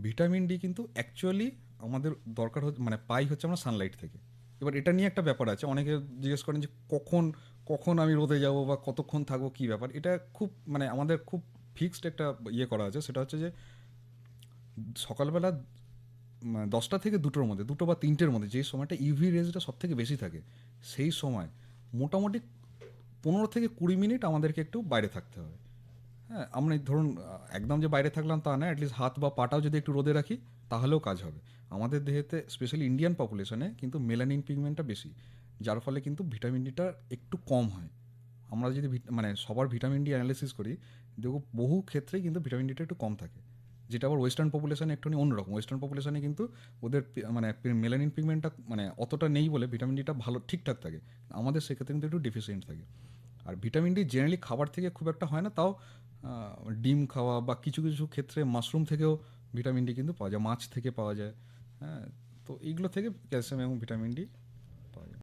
Vitamin D কিন্তু actually আমাদের দরকার মানে পাই হচ্ছে আমরা সানলাইট থেকে। এবার এটা নিয়ে একটা ব্যাপার আছে, অনেকে জিজ্ঞেস করেন যে কখন কখন আমি রোদে যাব বা কতক্ষণ থাকবো, কী ব্যাপার। এটা খুব মানে আমাদের খুব ফিক্সড একটা ইয়ে করা আছে, সেটা হচ্ছে যে সকালবেলা 10টা থেকে 2টোর মধ্যে, 2টো বা 3টের মধ্যে যে সময়টা ইউভি রেজটা সব থেকে বেশি থাকে, সেই সময় মোটামুটি 15 থেকে 20 মিনিট আমাদেরকে একটু বাইরে থাকতে হবে। হ্যাঁ, আমরা এই ধরুন একদম যে বাইরে থাকলাম তা না, অ্যাটলিস্ট হাত বা পাটাও যদি একটু রোদে রাখি তাহলেও কাজ হবে। আমাদের দেহেতে স্পেশালি ইন্ডিয়ান পপুলেশনে কিন্তু মেলানিন পিগমেন্টটা বেশি, যার ফলে কিন্তু ভিটামিন ডিটা একটু কম হয়। আমরা যদি মানে সবার ভিটামিন ডি অ্যানালিসিস করি, দেখো বহু ক্ষেত্রে কিন্তু ভিটামিন ডিটা একটু কম থাকে, যেটা আবার ওয়েস্টার্ন পপুলেশনে একটুখানি অন্যরকম। ওয়েস্টার্ন পপুলেশনে কিন্তু ওদের মানে মেলানিন পিগমেন্টটা মানে অতটা নেই বলে ভিটামিন ডিটা ভালো ঠিকঠাক থাকে। আমাদের সেক্ষেত্রে কিন্তু একটু ডেফিসিয়েন্ট থাকে। আর ভিটামিন ডি জেনারেলি খাবার থেকে খুব একটা হয় না, তাও ডিম খাওয়া বা কিছু কিছু ক্ষেত্রে মাশরুম থেকেও ভিটামিন ডি কিন্তু পাওয়া যায়, মাছ থেকে পাওয়া যায়। হ্যাঁ, তো এইগুলো থেকে ক্যালসিয়াম এবং ভিটামিন ডি